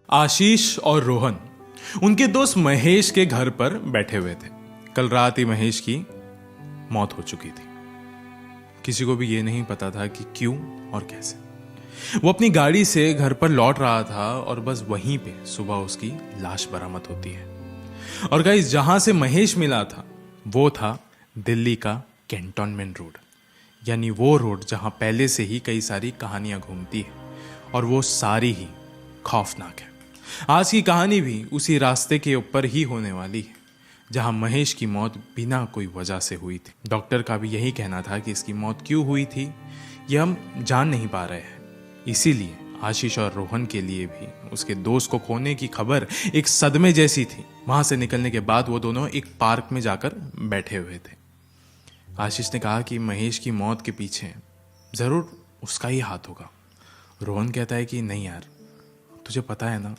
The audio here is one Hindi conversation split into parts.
आशीष और रोहन उनके दोस्त महेश के घर पर बैठे हुए थे। कल रात ही महेश की मौत हो चुकी थी। किसी को भी यह नहीं पता था कि क्यों और कैसे। वो अपनी गाड़ी से घर पर लौट रहा था और बस वहीं पे सुबह उसकी लाश बरामद होती है। और गाइस, जहां से महेश मिला था वो था दिल्ली का कैंटोनमेंट रोड, यानी वो रोड जहां पहले से ही कई सारी कहानियां घूमती है और वो सारी ही खौफनाक है। आज की कहानी भी उसी रास्ते के ऊपर ही होने वाली है जहां महेश की मौत बिना कोई वजह से हुई थी। डॉक्टर का भी यही कहना था कि इसकी मौत क्यों हुई थी यह हम जान नहीं पा रहे हैं। इसीलिए आशीष और रोहन के लिए भी उसके दोस्त को खोने की खबर एक सदमे जैसी थी। वहां से निकलने के बाद वो दोनों एक पार्क में जाकर बैठे हुए थे। आशीष ने कहा कि महेश की मौत के पीछे जरूर उसका ही हाथ होगा। रोहन कहता है कि नहीं यार, तुझे पता है ना,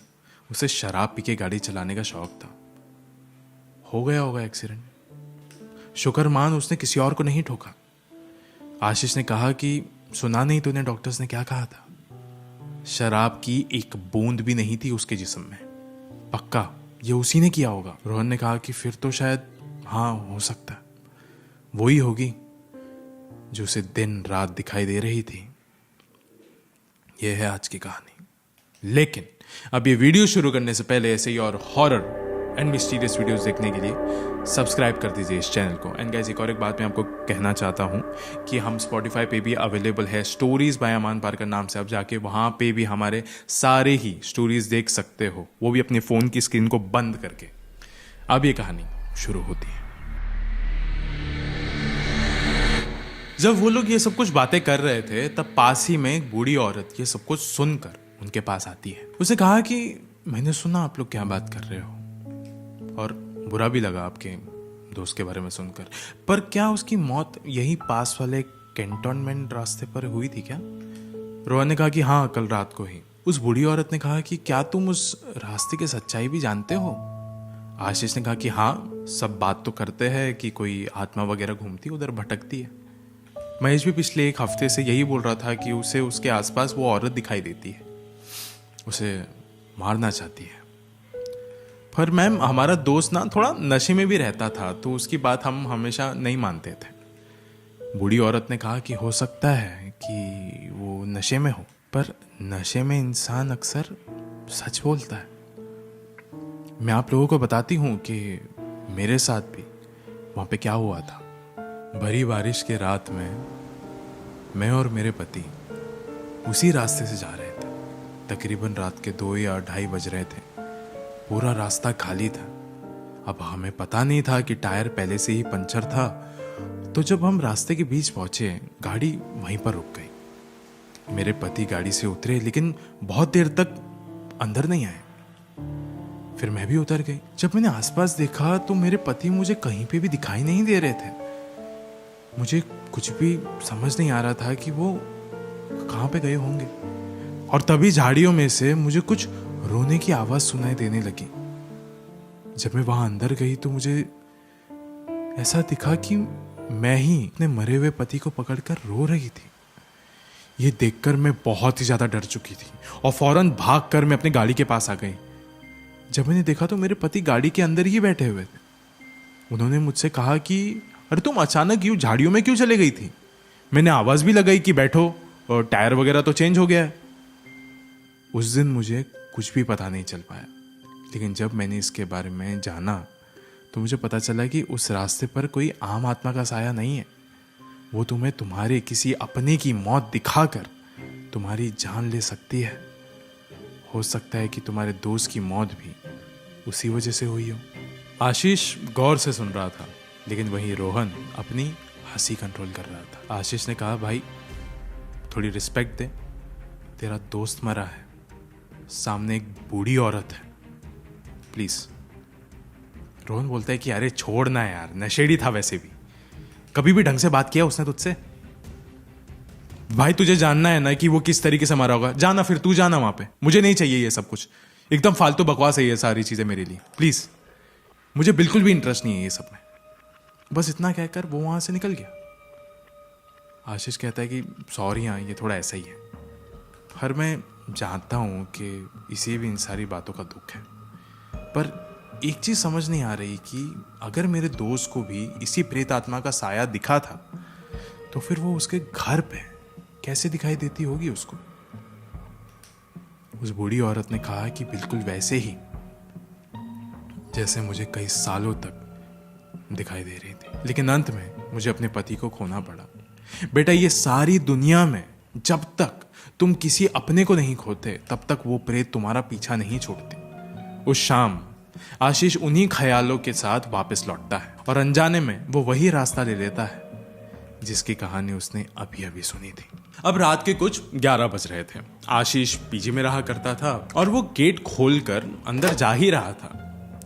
उसे शराब पी के गाड़ी चलाने का शौक था, हो गया होगा एक्सीडेंट। शुक्र मान उसने किसी और को नहीं ठोका। आशीष ने कहा कि सुना नहीं तूने डॉक्टर्स ने क्या कहा था? शराब की एक बूंद भी नहीं थी उसके जिस्म में। पक्का ये उसी ने किया होगा। रोहन ने कहा कि फिर तो शायद हाँ हो सकता है, वो ही होगी जो उसे दिन रात दिखाई दे रही थी। यह है आज की कहानी। लेकिन अब ये वीडियो शुरू करने से पहले ऐसे ही और हॉरर एंड मिस्टीरियस वीडियोस देखने के लिए सब्सक्राइब कर दीजिए इस चैनल को। एंड गाइस, एक और एक बात मैं आपको कहना चाहता हूँ कि हम स्पॉटिफाई पे भी अवेलेबल है। स्टोरीज बाय अमान पारकर नाम से आप जाके वहाँ पे भी हमारे सारे ही स्टोरीज देख सकते हो, वो भी अपने फ़ोन की स्क्रीन को बंद करके। अब ये कहानी शुरू होती है। जब वो लोग ये सब कुछ बातें कर रहे थे तब पास ही में एक बूढ़ी औरत ये सब कुछ सुनकर उनके पास आती है। उसे कहा कि मैंने सुना आप लोग क्या बात कर रहे हो और बुरा भी लगा आपके दोस्त के बारे में सुनकर, पर क्या उसकी मौत यही पास वाले कैंटोनमेंट रास्ते पर हुई थी क्या? रोहन ने कहा कि हाँ, कल रात को ही। उस बूढ़ी औरत ने कहा कि क्या तुम उस रास्ते की सच्चाई भी जानते हो? आशीष ने कहा कि हाँ, सब बात तो करते हैं कि कोई आत्मा वगैरह घूमती उधर भटकती है। महेश भी पिछले एक हफ्ते से यही बोल रहा था कि उसे उसके आसपास वो औरत दिखाई देती है, उसे मारना चाहती है। पर मैम, हमारा दोस्त ना थोड़ा नशे में भी रहता था तो उसकी बात हम हमेशा नहीं मानते थे। बूढ़ी औरत ने कहा कि हो सकता है कि वो नशे में हो, पर नशे में इंसान अक्सर सच बोलता है। मैं आप लोगों को बताती हूँ कि मेरे साथ भी वहाँ पे क्या हुआ था। भरी बारिश के रात में मैं और मेरे पति उसी रास्ते से जा रहे थे। तकरीबन रात के 2 या 2:30 बज रहे थे। पूरा रास्ता खाली था। अब हमें पता नहीं था कि टायर पहले से ही पंचर था। तो जब हम रास्ते के बीच पहुंचे, गाड़ी वहीं पर रुक गई। मेरे पति गाड़ी से उतरे लेकिन बहुत देर तक अंदर नहीं आए। फिर मैं भी उतर गई। जब मैंने आसपास देखा तो मेरे पति मुझे कहीं पे भी दिखाई नहीं दे रहे थे। मुझे कुछ भी समझ नहीं आ रहा था कि वो कहाँ पे गए होंगे। और तभी झाड़ियों में से मुझे कुछ रोने की आवाज सुनाई देने लगी। जब मैं वहां अंदर गई तो मुझे ऐसा दिखा कि मैं ही अपने मरे हुए पति को पकड़कर रो रही थी। ये देखकर मैं बहुत ही ज्यादा डर चुकी थी और फौरन भागकर मैं अपनी गाड़ी के पास आ गई। जब मैंने देखा तो मेरे पति गाड़ी के अंदर ही बैठे हुए थे। उन्होंने मुझसे कहा कि अरे तुम अचानक यूं झाड़ियों में क्यों चले गई थी? मैंने आवाज भी लगाई कि बैठो, और टायर वगैरह तो चेंज हो गया है। उस दिन मुझे कुछ भी पता नहीं चल पाया, लेकिन जब मैंने इसके बारे में जाना तो मुझे पता चला कि उस रास्ते पर कोई आम आत्मा का साया नहीं है। वो तुम्हें तुम्हारे किसी अपने की मौत दिखाकर तुम्हारी जान ले सकती है। हो सकता है कि तुम्हारे दोस्त की मौत भी उसी वजह से हुई हो। आशीष गौर से सुन रहा था, लेकिन वहीं रोहन अपनी हंसी कंट्रोल कर रहा था। आशीष ने कहा, भाई थोड़ी रिस्पेक्ट दे, तेरा दोस्त मरा है, सामने एक बूढ़ी औरत है, प्लीज। रोहन बोलता है कि अरे छोड़ना यार, नशेड़ी था वैसे भी, कभी भी ढंग से बात किया उसने तुझसे? भाई तुझे जानना है ना कि वो किस तरीके से मारा होगा, जाना, फिर तू जाना वहां पे। मुझे नहीं चाहिए ये सब कुछ, एकदम फालतू बकवास है ये सारी चीजें मेरे लिए, प्लीज। मुझे बिल्कुल भी इंटरेस्ट नहीं है ये सब में। बस इतना कहकर वो वहां से निकल गया। आशीष कहता है कि सॉरी, हाँ ये थोड़ा ऐसा ही है। पर मैं जानता हूँ कि इसे भी इन सारी बातों का दुख है। पर एक चीज़ समझ नहीं आ रही कि अगर मेरे दोस्त को भी इसी प्रेत आत्मा का साया दिखा था तो फिर वो उसके घर पे कैसे दिखाई देती होगी उसको। उस बूढ़ी औरत ने कहा कि बिल्कुल वैसे ही जैसे मुझे कई सालों तक दिखाई दे रही थी, लेकिन अंत में मुझे अपने पति को खोना पड़ा। बेटा, ये सारी दुनिया में जब तक तुम किसी अपने को नहीं खोते तब तक वो प्रेत तुम्हारा पीछा नहीं छोड़ती। उस शाम आशीष उन्हीं ख्यालों के साथ वापस लौटता है और अनजाने में वो वही रास्ता ले लेता है जिसकी कहानी उसने अभी अभी सुनी थी। अब रात के कुछ 11 बज रहे थे। आशीष पीजी में रहा करता था और वो गेट खोलकर अंदर जा ही रहा था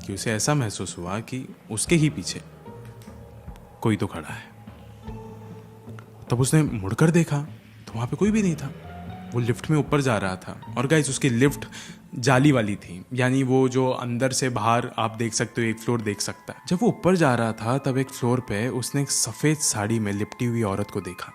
कि उसे ऐसा महसूस हुआ कि उसके ही पीछे कोई तो खड़ा है। तब उसने मुड़कर देखा तो वहां पे कोई भी नहीं था। वो लिफ्ट में ऊपर जा रहा था और गाइस उसकी लिफ्ट जाली वाली थी, यानी वो जो अंदर से बाहर आप देख सकते हो एक फ्लोर देख सकता है। जब वो ऊपर जा रहा था तब एक फ्लोर पे उसने एक सफेद साड़ी में लिपटी हुई औरत को देखा।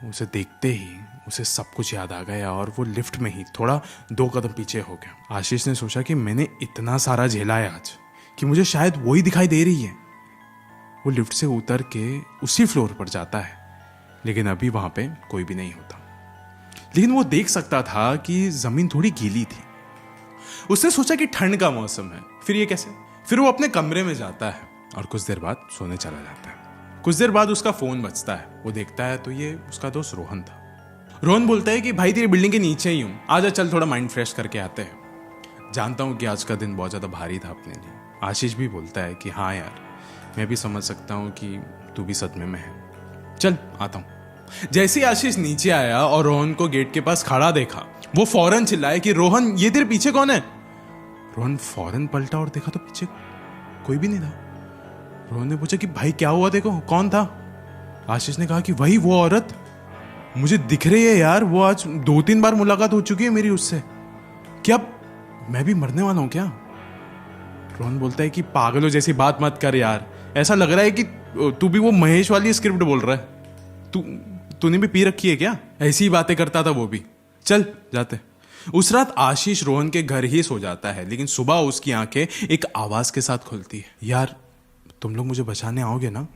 उसे देखते ही उसे सब कुछ याद आ गया और वो लिफ्ट में ही थोड़ा 2 कदम पीछे हो गया। आशीष ने सोचा कि मैंने इतना सारा झेला है आज कि मुझे शायद वही दिखाई दे रही है। वो लिफ्ट से उतर के उसी फ्लोर पर जाता है, लेकिन अभी वहां पे कोई भी नहीं होता। लेकिन वो देख सकता था कि जमीन थोड़ी गीली थी। उसने सोचा कि ठंड का मौसम है, फिर ये कैसे। फिर वो अपने कमरे में जाता है और कुछ देर बाद सोने चला जाता है। कुछ देर बाद उसका फोन बजता है। वो देखता है तो ये उसका दोस्त रोहन था। रोहन बोलता है कि भाई तेरी बिल्डिंग के नीचे ही हूं, आजा चल थोड़ा माइंड फ्रेश करके आते हैं। जानता हूं कि आज का दिन बहुत ज्यादा भारी था अपने लिए। आशीष भी बोलता है कि हाँ यार, मैं भी समझ सकता हूं कि तू भी सदमे में है, चल आता हूं। जैसे ही आशीष नीचे आया और रोहन को गेट के पास खड़ा देखा, वो फौरन चिल्लाया कि रोहन, ये तेरे पीछे कौन है। रोहन फौरन पलटा और देखा तो पीछे कोई भी नहीं था। रोहन ने पूछा कि भाई क्या हुआ, देखो कौन था। आशीष ने कहा कि वही वो औरत मुझे दिख रही है यार, वो आज 2-3 बार मुलाकात हो चुकी है मेरी उससे। क्या मैं भी मरने वाला हूं क्या। रोहन बोलता है कि पागलों जैसी बात मत कर यार, ऐसा लग रहा है कि तू भी वो महेश वाली स्क्रिप्ट बोल रहा है। तूने भी पी रखी है क्या। ऐसी ही बातें करता था वो भी, चल जाते। उस रात आशीष रोहन के घर ही सो जाता है, लेकिन सुबह उसकी आंखें एक आवाज के साथ खुलती है, यार तुम लोग मुझे बचाने आओगे ना।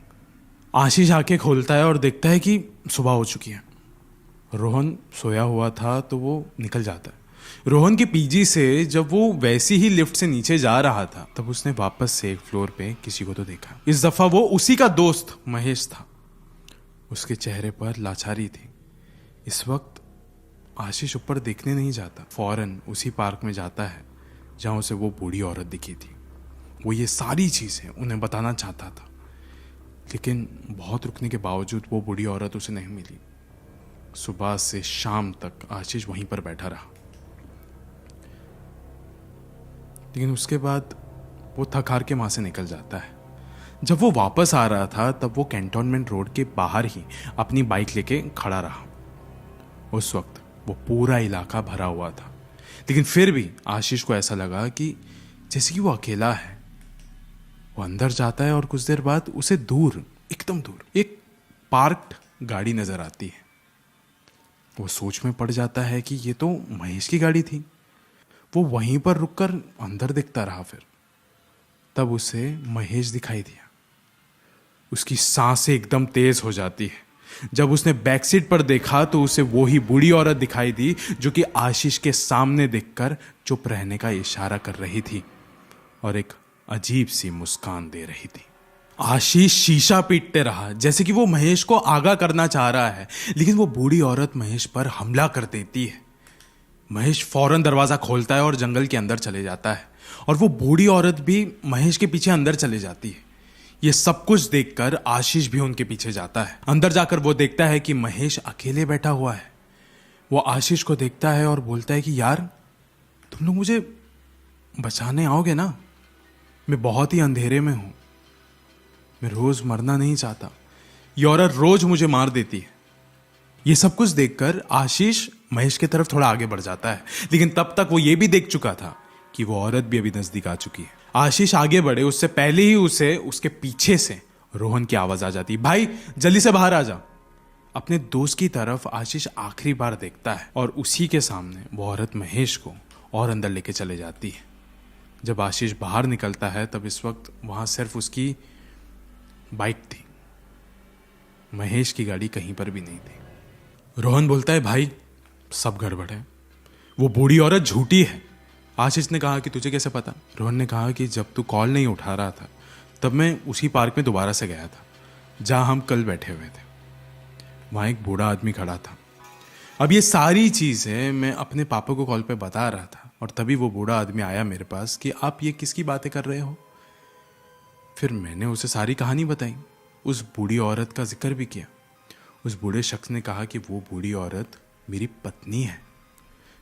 आशीष आंखें खोलता है और देखता है कि सुबह हो चुकी है। रोहन सोया हुआ था तो वो निकल जाता है। रोहन के पीजी से जब वो वैसी ही लिफ्ट से नीचे जा रहा था तब उसने वापस से एक फ्लोर पे किसी को तो देखा। इस दफा वो उसी का दोस्त महेश था। उसके चेहरे पर लाचारी थी। इस वक्त आशीष ऊपर देखने नहीं जाता, फौरन उसी पार्क में जाता है जहां उसे वो बूढ़ी औरत दिखी थी। वो ये सारी चीजें उन्हें बताना चाहता था, लेकिन बहुत रुकने के बावजूद वो बूढ़ी औरत उसे नहीं मिली। सुबह से शाम तक आशीष वहीं पर बैठा रहा, लेकिन उसके बाद वो थक हार के वहां से निकल जाता है। जब वो वापस आ रहा था तब वो कैंटोनमेंट रोड के बाहर ही अपनी बाइक लेके खड़ा रहा। उस वक्त वो पूरा इलाका भरा हुआ था, लेकिन फिर भी आशीष को ऐसा लगा कि जैसे कि वो अकेला है। वो अंदर जाता है और कुछ देर बाद उसे दूर, एकदम दूर, एक पार्क्ड गाड़ी नजर आती है। वो सोच में पड़ जाता है कि ये तो महेश की गाड़ी थी। वो वहीं पर रुककर अंदर देखता रहा। फिर तब उसे महेश दिखाई दिया। उसकी सांसें एकदम तेज हो जाती है। जब उसने बैक सीट पर देखा तो उसे वो ही बूढ़ी औरत दिखाई दी जो कि आशीष के सामने देखकर चुप रहने का इशारा कर रही थी और एक अजीब सी मुस्कान दे रही थी। आशीष शीशा पीटते रहा जैसे कि वो महेश को आगाह करना चाह रहा है, लेकिन वो बूढ़ी औरत महेश पर हमला कर देती है। महेश फौरन दरवाजा खोलता है और जंगल के अंदर चले जाता है और वो बूढ़ी औरत भी महेश के पीछे अंदर चले जाती है। ये सब कुछ देखकर आशीष भी उनके पीछे जाता है। अंदर जाकर वो देखता है कि महेश अकेले बैठा हुआ है। वो आशीष को देखता है और बोलता है कि यार तुम लोग मुझे बचाने आओगे ना, मैं बहुत ही अंधेरे में हूं, मैं रोज मरना नहीं चाहता, ये औरत रोज मुझे मार देती है। ये सब कुछ देखकर आशीष महेश की तरफ थोड़ा आगे बढ़ जाता है, लेकिन तब तक वो ये भी देख चुका था कि वो औरत भी अभी नजदीक आ चुकी है। आशीष आगे बढ़े उससे पहले ही उसे उसके पीछे से रोहन की आवाज आ जाती है, भाई जल्दी से बाहर आ जा। अपने दोस्त की तरफ आशीष आखिरी बार देखता है और उसी के सामने वो औरत महेश को और अंदर लेके चले जाती है। जब आशीष बाहर निकलता है तब इस वक्त वहां सिर्फ उसकी बाइक थी, महेश की गाड़ी कहीं पर भी नहीं थी। रोहन बोलता है, भाई सब गड़बड़ है, वो बूढ़ी औरत झूठी है। आशीष ने कहा कि तुझे कैसे पता? रोहन ने कहा कि जब तू कॉल नहीं उठा रहा था तब मैं उसी पार्क में दोबारा से गया था जहां हम कल बैठे हुए थे। वहां एक बूढ़ा आदमी खड़ा था। अब ये सारी चीजें मैं अपने पापा को कॉल पे बता रहा था और तभी वो बूढ़ा आदमी आया मेरे पास कि आप ये किसकी बातें कर रहे हो। फिर मैंने उसे सारी कहानी बताई, उस बूढ़ी औरत का जिक्र भी किया। उस बूढ़े शख्स ने कहा कि वो बूढ़ी औरत मेरी पत्नी है,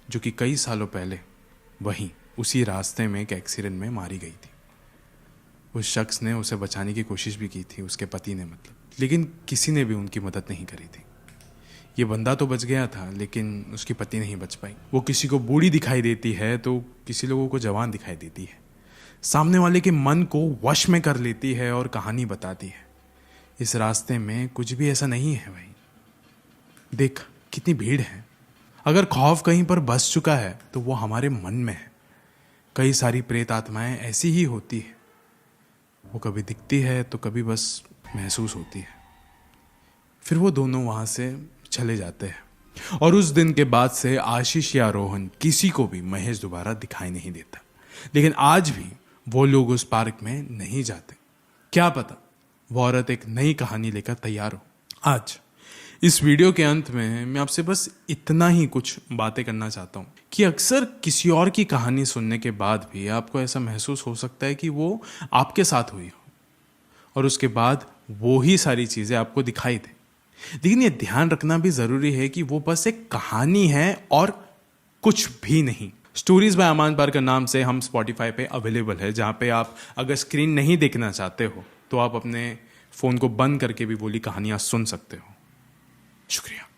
जो कि कई सालों पहले वहीं उसी रास्ते में एक एक्सीडेंट में मारी गई थी। उस शख्स ने उसे बचाने की कोशिश भी की थी, उसके पति ने मतलब, लेकिन किसी ने भी उनकी मदद नहीं करी थी। ये बंदा तो बच गया था लेकिन उसकी पत्नी नहीं बच पाई। वो किसी को बूढ़ी दिखाई देती है तो किसी लोगों को जवान दिखाई देती है, सामने वाले के मन को वश में कर लेती है और कहानी बताती है। इस रास्ते में कुछ भी ऐसा नहीं है भाई, देख कितनी भीड़ है। अगर खौफ कहीं पर बस चुका है तो वो हमारे मन में है। कई सारी प्रेत आत्माएं ऐसी ही होती है, वो कभी दिखती है तो कभी बस महसूस होती है। फिर वो दोनों वहां से चले जाते हैं और उस दिन के बाद से आशीष या रोहन किसी को भी महेश दोबारा दिखाई नहीं देता। लेकिन आज भी वो लोग उस पार्क में नहीं जाते। क्या पता वो औरत एक नई कहानी लेकर तैयार हो। आज इस वीडियो के अंत में मैं आपसे बस इतना ही कुछ बातें करना चाहता हूँ कि अक्सर किसी और की कहानी सुनने के बाद भी आपको ऐसा महसूस हो सकता है कि वो आपके साथ हुई हो और उसके बाद वो ही सारी चीज़ें आपको दिखाई दे। लेकिन ये ध्यान रखना भी ज़रूरी है कि वो बस एक कहानी है और कुछ भी नहीं। स्टोरीज बाय अमान पारकर नाम से हम स्पॉटिफाई पे अवेलेबल है, जहाँ पे आप अगर स्क्रीन नहीं देखना चाहते हो तो आप अपने फ़ोन को बंद करके भी बोली कहानियाँ सुन सकते हो। शुक्रिया।